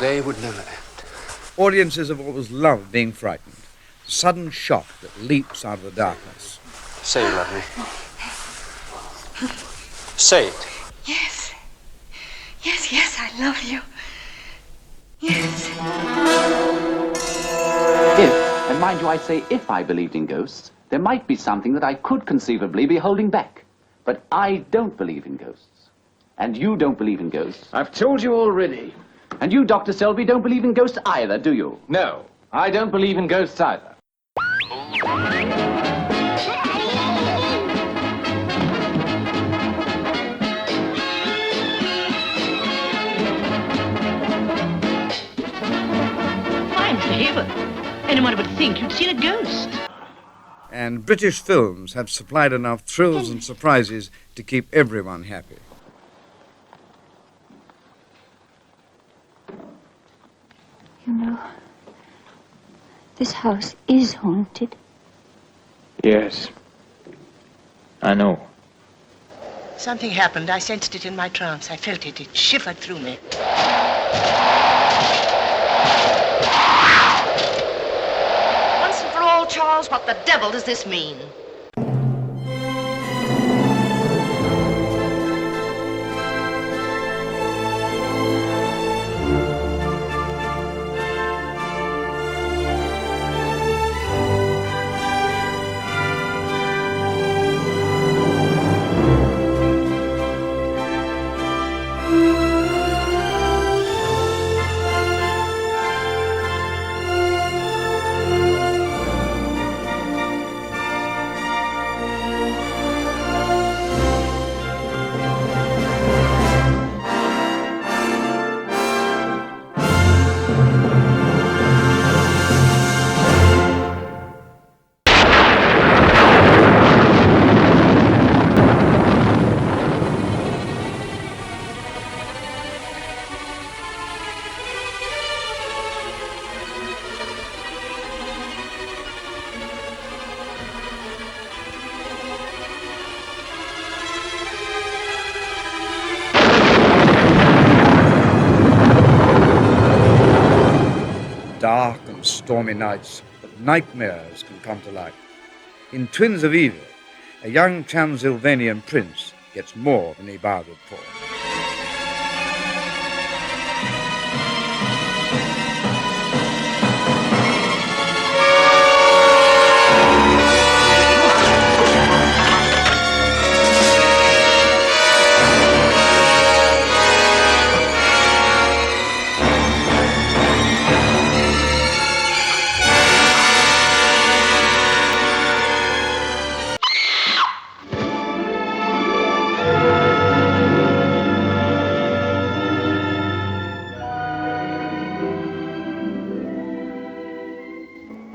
They would never end. Audiences have always loved being frightened. The sudden shock that leaps out of the darkness. Say you love me. Say it. Yes. Yes, yes, I love you. Yes. If, and mind you, I say if I believed in ghosts, there might be something that I could conceivably be holding back. But I don't believe in ghosts. And you don't believe in ghosts. I've told you already. And you, Dr. Selby, don't believe in ghosts either, do you? No, I don't believe in ghosts either. Heaven. Anyone would think you'd seen a ghost. And British films have supplied enough thrills and surprises to keep everyone happy. You know, this house is haunted. Yes, I know. Something happened. I sensed it in my trance. I felt it. It shivered through me. Charles, what the devil does this mean? Dark and stormy nights, but nightmares can come to life. In Twins of Evil, a young Transylvanian prince gets more than he bargained for.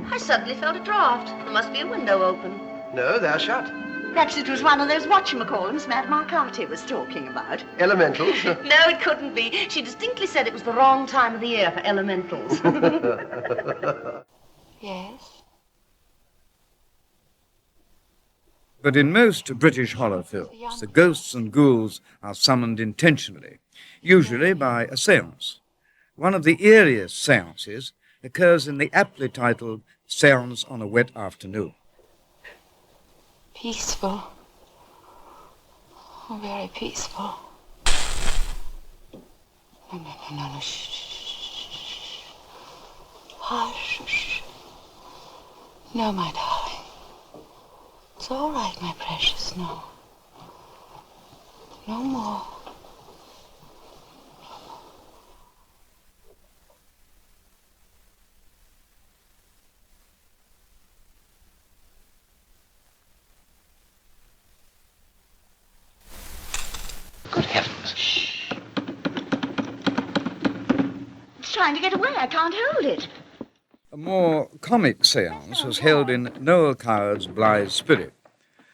I suddenly felt a draft. There must be a window open. No, they're shut. Perhaps it was one of those whatchamacallums Mad Marcati was talking about. Elementals. No, it couldn't be. She distinctly said it was the wrong time of the year for elementals. Yes. But in most British horror films, the ghosts and ghouls are summoned intentionally, usually by a séance. One of the eeriest séances occurs in the aptly titled Seance on a Wet Afternoon. Peaceful. Oh, very peaceful. No, shh. Hush, shh. No, my darling. It's all right, my precious, no. No more. Good heavens. Shh. It's trying to get away. I can't hold it. A more comic séance was held in Noel Coward's Blythe Spirit.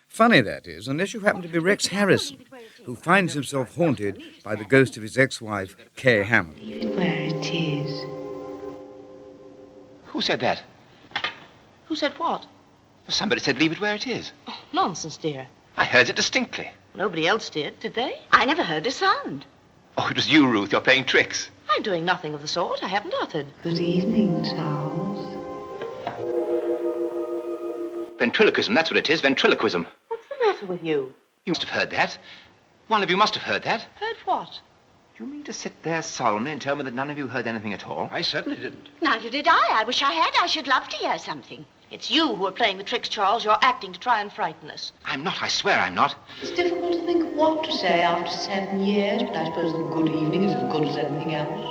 Funny, that is, unless you happen to be Rex Harrison, who finds himself haunted by the ghost of his ex-wife, Kay Hammond. Where it is. Who said that? Who said what? Somebody said leave it where it is. Oh, nonsense, dear. I heard it distinctly. Nobody else did they? I never heard a sound. Oh, it was you, Ruth. You're playing tricks. I'm doing nothing of the sort. I haven't uttered. Good evening, Charles. Ventriloquism, that's what it is, ventriloquism. What's the matter with you? You must have heard that. One of you must have heard that. Heard what? Do you mean to sit there solemnly and tell me that none of you heard anything at all? I certainly didn't. Neither did I. I wish I had. I should love to hear something. It's you who are playing the tricks, Charles. You're acting to try and frighten us. I'm not, I swear I'm not. It's difficult to think of what to say after 7 years, but I suppose the good evening is as good as anything else.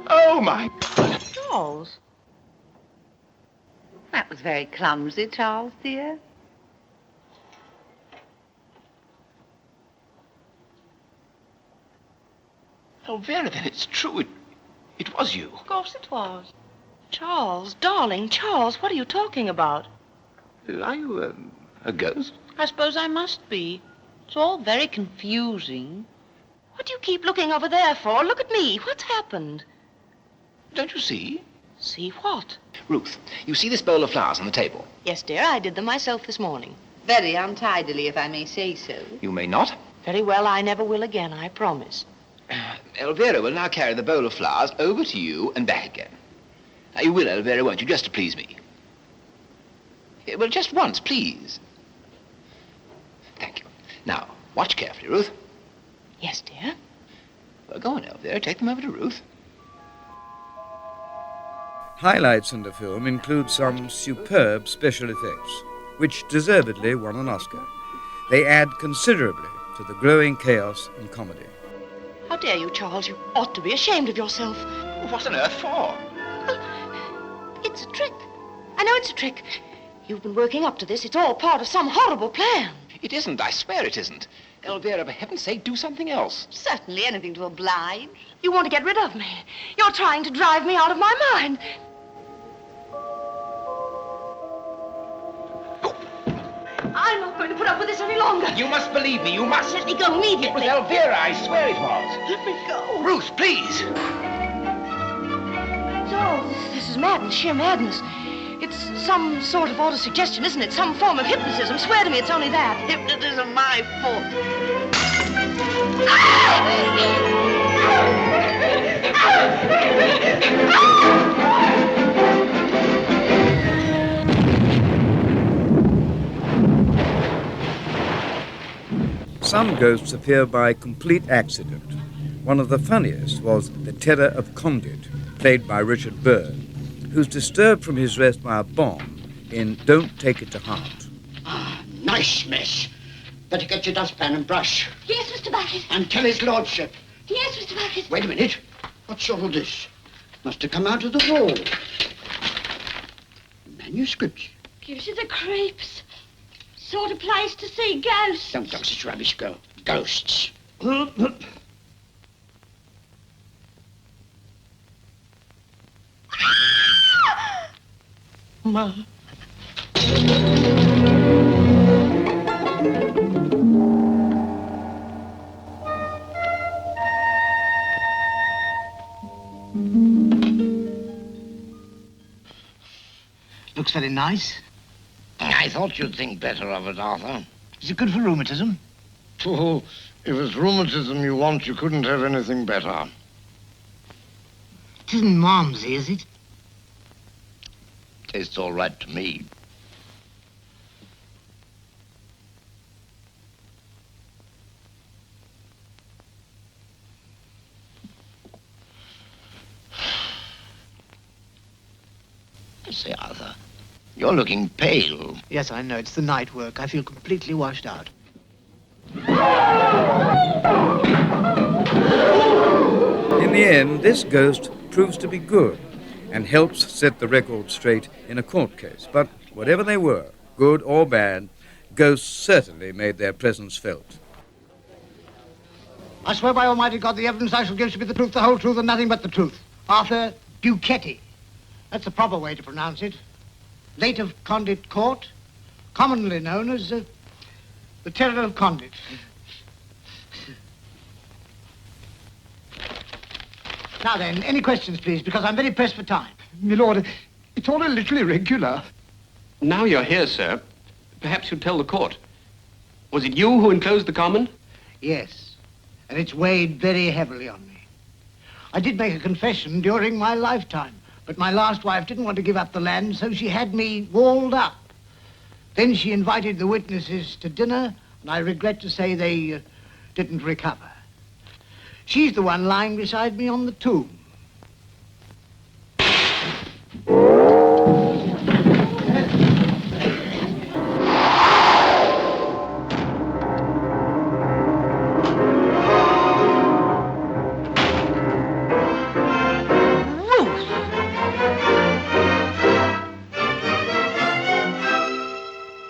Oh, my... Charles? That was very clumsy, Charles, dear. Oh, Vera, then it's true. It was you. Of course it was. Charles, darling, Charles, what are you talking about? Are you a ghost? I suppose I must be. It's all very confusing. What do you keep looking over there for? Look at me. What's happened? Don't you see? See what? Ruth, you see this bowl of flowers on the table? Yes, dear, I did them myself this morning. Very untidily, if I may say so. You may not. Very well, I never will again, I promise. Elvira will now carry the bowl of flowers over to you and back again. You will, Elvira, won't you, just to please me? Well, just once, please. Thank you. Now, watch carefully, Ruth. Yes, dear. Well, go on, Elvira, take them over to Ruth. Highlights in the film include some superb special effects, which deservedly won an Oscar. They add considerably to the growing chaos and comedy. How dare you, Charles? You ought to be ashamed of yourself. What on earth for? It's a trick. I know it's a trick. You've been working up to this. It's all part of some horrible plan. It isn't, I swear it isn't. Elvira, for heaven's sake, do something else. Certainly anything to oblige. You want to get rid of me. You're trying to drive me out of my mind. I'm not going to put up with this any longer. You must believe me, you must. Let me go immediately. It was Elvira, I swear it was. Let me go. Ruth, please. Charles, this is madness, sheer madness. It's some sort of autosuggestion, isn't it? Some form of hypnotism. Swear to me it's only that. Hypnotism, my fault. Some ghosts appear by complete accident. One of the funniest was the Terror of Condit, played by Richard Burr, who's disturbed from his rest by a bomb in Don't Take It to Heart. Ah, nice mess. Better get your dustpan and brush. Yes, Mr. Bucket. And tell his lordship. Yes, Mr. Bucket. Wait a minute. What's all this? Must have come out of the wall. Manuscripts. Gives you the creeps. Sort of place to see ghosts. Don't talk such rubbish, girl. Ghosts. Ma. Looks very nice. I thought you'd think better of it, Arthur. Is it good for rheumatism? Oh, if it's rheumatism you want, you couldn't have anything better. It isn't Malmsey, is it? Tastes all right to me. I say, Arthur, you're looking pale. Yes, I know. It's the night work. I feel completely washed out. In the end, this ghost proves to be good and helps set the record straight in a court case. But whatever they were, good or bad, ghosts certainly made their presence felt. I swear by Almighty God, the evidence I shall give shall be the truth, the whole truth, and nothing but the truth. Arthur Ducetti. That's the proper way to pronounce it. Late of Condit Court, commonly known as the Terror of Condit. Now then, any questions, please, because I'm very pressed for time. My lord, it's all a little irregular. Now you're here, sir, perhaps you'd tell the court. Was it you who enclosed the common? Yes. and it's weighed very heavily on me. I did make a confession during my lifetime, but my last wife didn't want to give up the land, so she had me walled up. Then she invited the witnesses to dinner, and I regret to say they didn't recover. She's the one lying beside me on the tomb.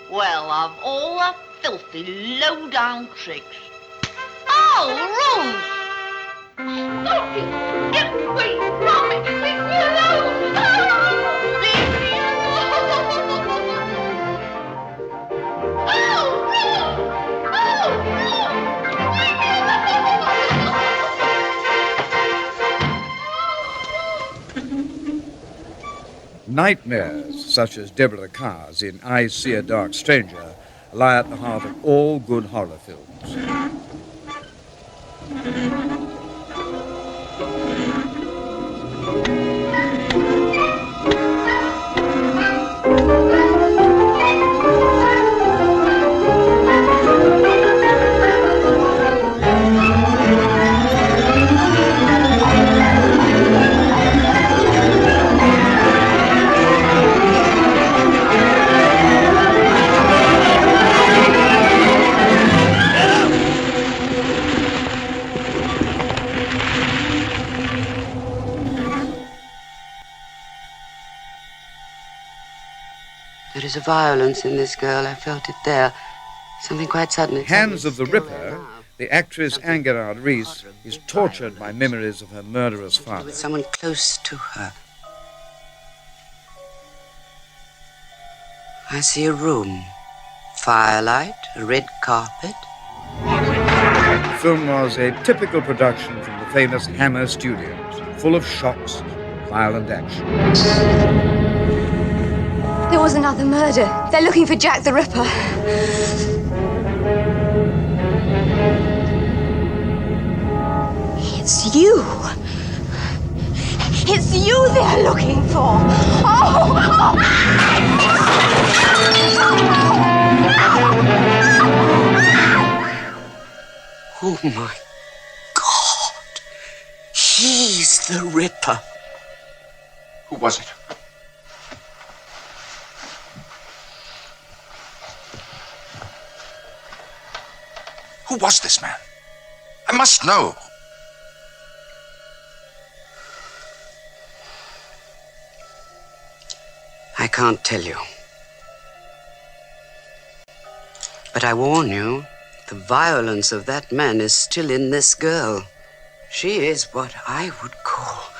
Well, of all the filthy, low-down tricks. Oh, Rose! Stop it! Get away from me! Leave me alone! Oh, leave me alone! Oh, Rose! Oh, Rose! Leave me Nightmares, such as Deborah Carr's in I See a Dark Stranger, lie at the heart of all good horror films. There is a violence in this girl. I felt it there. Something quite sudden. Hands of the Ripper, the actress Angerard Reese is tortured by memories of her murderous father. With someone close to her. I see a room. Firelight, a red carpet. The film was a typical production from the famous Hammer Studios, full of shocks and violent action. There was another murder. They're looking for Jack the Ripper. It's you. It's you they're looking for. Oh! Oh, my God. He's the Ripper. Who was it? Who was this man? I must know. I can't tell you. But I warn you, the violence of that man is still in this girl. She is what I would call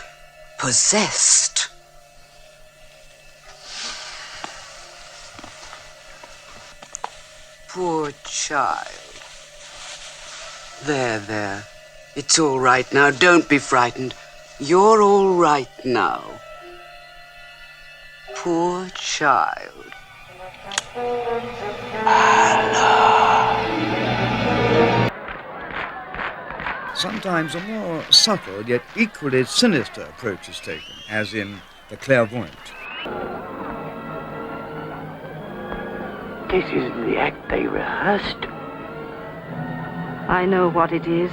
possessed. Poor child. There. It's all right now. Don't be frightened. You're all right now. Poor child. Sometimes a more subtle yet equally sinister approach is taken, as in The Clairvoyant. This is the act they rehearsed. I know what it is.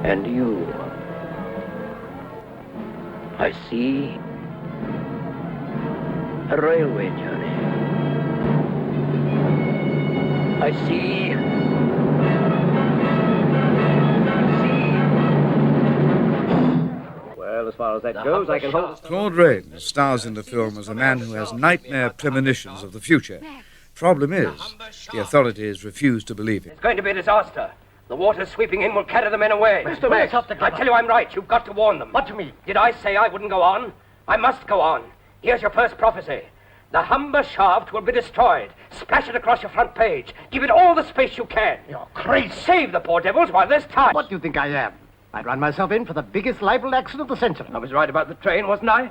And you, I see a railway journey. I see. Well, as far as that goes, I can hold. Claude Rains stars in the film as a man who has nightmare premonitions of the future. Problem is, the authorities refuse to believe him. It's going to be a disaster. The water sweeping in will carry the men away. Mr. Max, I tell you I'm right. You've got to warn them. What do you mean? Did I say I wouldn't go on? I must go on. Here's your first prophecy. The Humber shaft will be destroyed. Splash it across your front page. Give it all the space you can. You're crazy. Save the poor devils while there's time. What do you think I am? I'd run myself in for the biggest libel accident of the century. I was right about the train, wasn't I?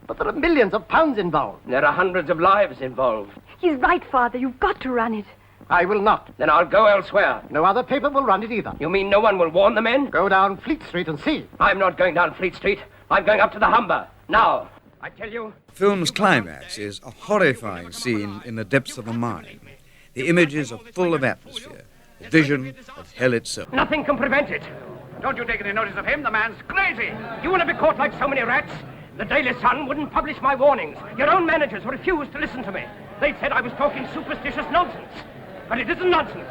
But there are millions of pounds involved. There are hundreds of lives involved. He's right, Father. You've got to run it. I will not. Then I'll go elsewhere. No other paper will run it either. You mean no one will warn the men? Go down Fleet Street and see. I'm not going down Fleet Street. I'm going up to the Humber. Now. I tell you... The film's climax is a horrifying scene in the depths of a mine. The images are full of atmosphere, the vision of hell itself. Nothing can prevent it. Don't you take any notice of him. The man's crazy. You want to be caught like so many rats? The Daily Sun wouldn't publish my warnings. Your own managers refused to listen to me. They said I was talking superstitious nonsense. But it isn't nonsense.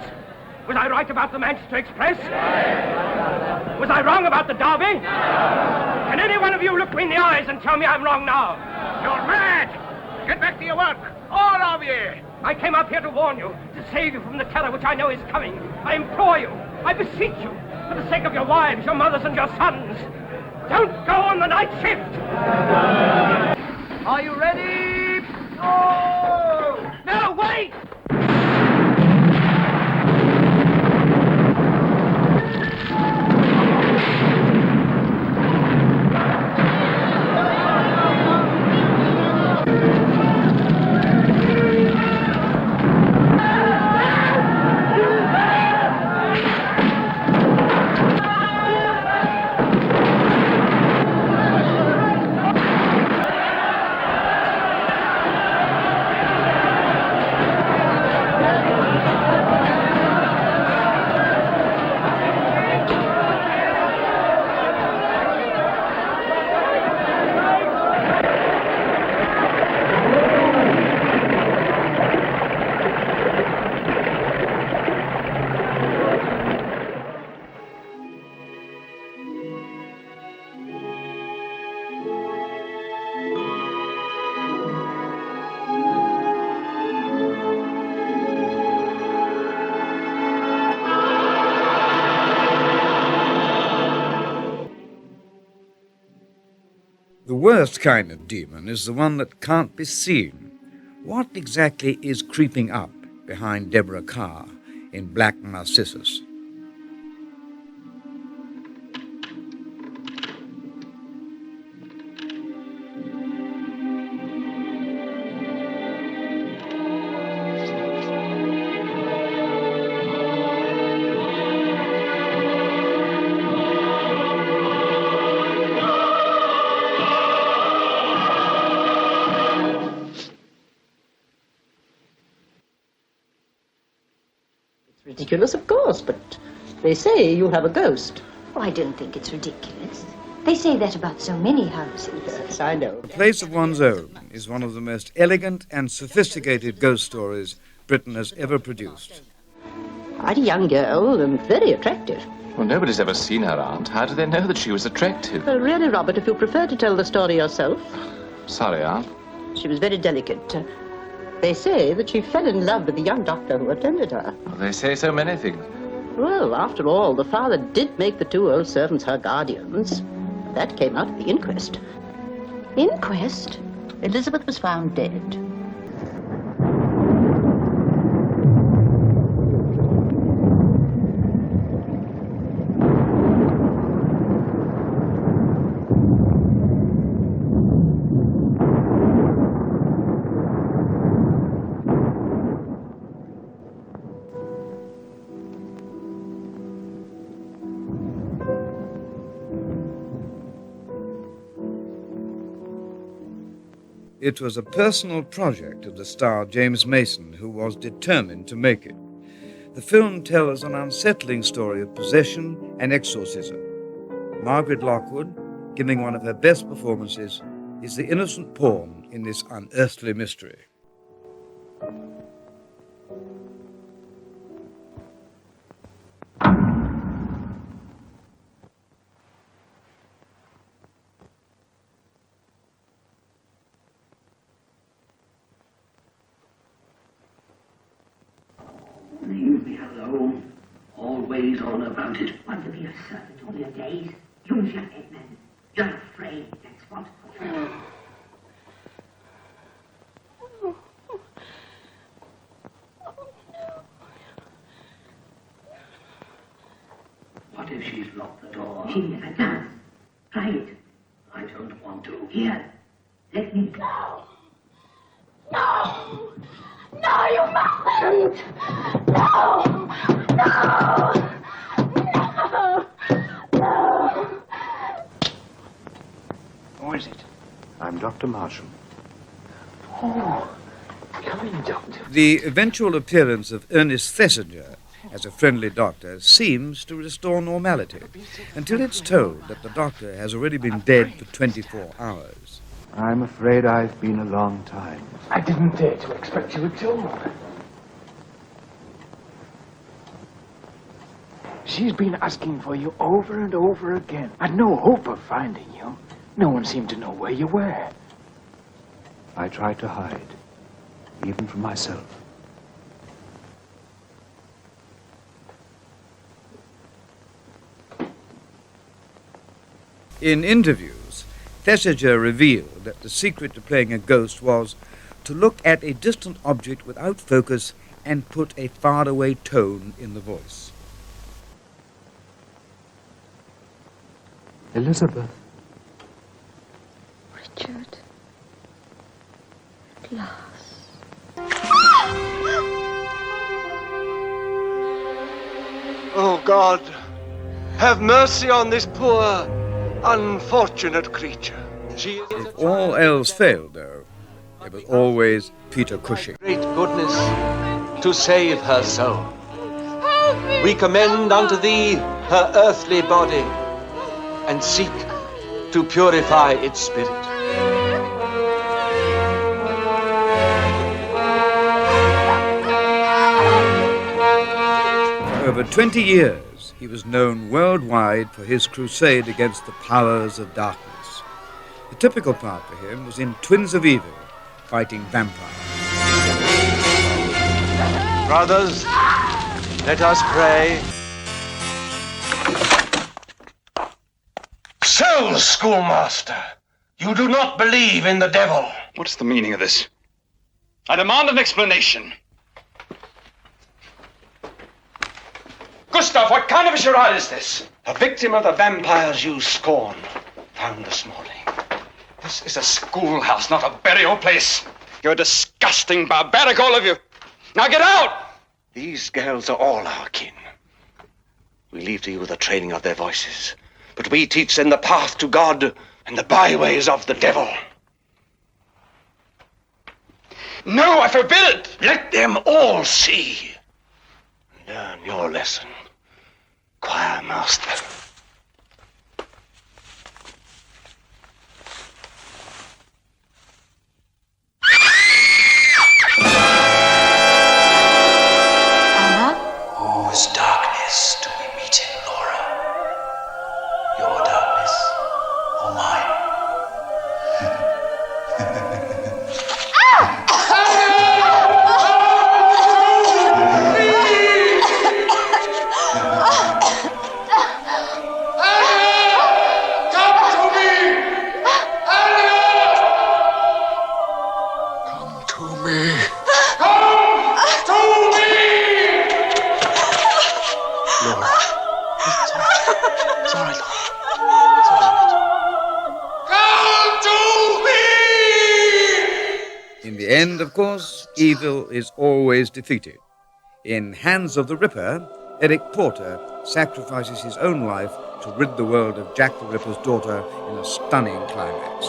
Was I right about the Manchester Express? Was I wrong about the Derby? Can any one of you look me in the eyes and tell me I'm wrong now? You're mad! Get back to your work, all of you! I came up here to warn you, to save you from the terror which I know is coming. I implore you, I beseech you, for the sake of your wives, your mothers, and your sons. Don't go on the night shift! Are you ready? Go! No, wait! The worst kind of demon is the one that can't be seen. What exactly is creeping up behind Deborah Carr in Black Narcissus? Ridiculous, of course, but they say you have a ghost. Oh, I don't think it's ridiculous. They say that about so many houses. Yes, I know. A Place of One's Own is one of the most elegant and sophisticated ghost stories Britain has ever produced. Quite a young girl and very attractive. Well, nobody's ever seen her, Aunt. How do they know that she was attractive? Well, really, Robert, if you prefer to tell the story yourself. Sorry, Aunt. She was very delicate. They say that she fell in love with the young doctor who attended her. Well, they say so many things. Well, after all, the father did make the two old servants her guardians. That came out at the inquest. Inquest? Elizabeth was found dead. It was a personal project of the star James Mason, who was determined to make it. The film tells an unsettling story of possession and exorcism. Margaret Lockwood, giving one of her best performances, is the innocent pawn in this unearthly mystery. Leave me alone. Always on about it. Want to be a servant all your days? Use your head, man. You're afraid, that's what. What if she's locked the door? She never does. Try it. I don't want to. Here, let me go. No! No, you mustn't! Who is it? I'm Dr. Marshall. Oh, come in, Doctor. The eventual appearance of Ernest Thesiger as a friendly doctor seems to restore normality, until it's told that the doctor has already been dead for 24 hours. I'm afraid I've been a long time. I didn't dare to expect you at all. She's been asking for you over and over again. I'd no hope of finding you. No one seemed to know where you were. I tried to hide, even from myself. In interviews, Thesiger revealed that the secret to playing a ghost was to look at a distant object without focus and put a faraway tone in the voice. Elizabeth. Richard. At last. Oh, God, have mercy on this poor, unfortunate creature. She is If all else failed, though, it was always Peter Cushing. great goodness to save her soul. We commend unto thee her earthly body and seek to purify its spirit. For over 20 years, he was known worldwide for his crusade against the powers of darkness. The typical part for him was in Twins of Evil, fighting vampires. Brothers, let us pray. So, schoolmaster, you do not believe in the devil. What's the meaning of this? I demand an explanation. Gustav, what kind of a charade is this? A victim of the vampires you scorn, found this morning. This is a schoolhouse, not a burial place. You're disgusting, barbaric, all of you. Now get out! These girls are all our kin. We leave to you the training of their voices, but we teach them the path to God and the byways of the devil. No, I forbid it! Let them all see. Learn your lesson, choir master. Whose darkness do we meet in, Laura? Your darkness or mine? In the end, of course, evil is always defeated. In Hands of the Ripper, Eric Porter sacrifices his own life to rid the world of Jack the Ripper's daughter in a stunning climax.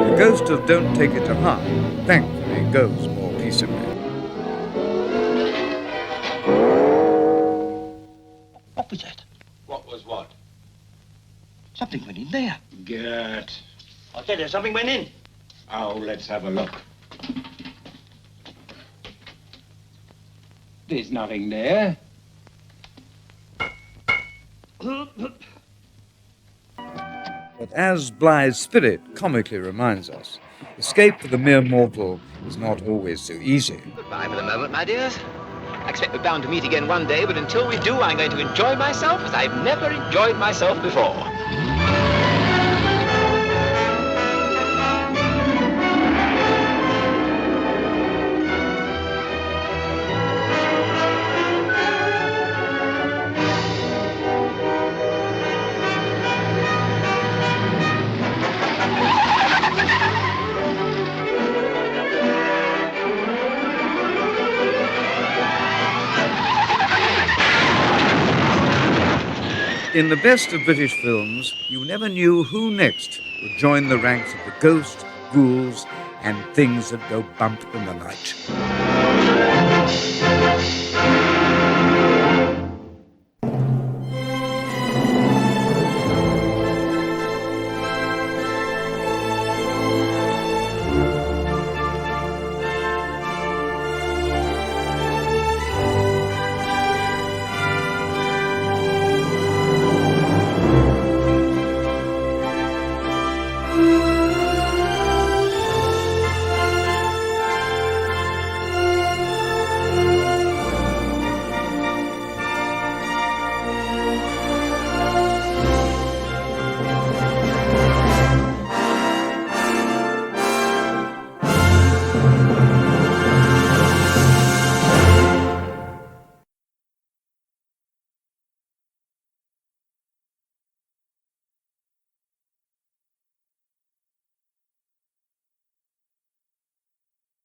The ghost of Don't Take It to Heart, thankfully, goes more peaceably. What was that? What was what? Something went in there. Gert. I tell you, something went in. Oh, let's have a look. There's nothing there. But as Bligh's spirit comically reminds us, escape for the mere mortal is not always so easy. Goodbye for the moment, my dears. I expect we're bound to meet again one day, but until we do, I'm going to enjoy myself as I've never enjoyed myself before. In the best of British films, you never knew who next would join the ranks of the ghosts, ghouls, and things that go bump in the night.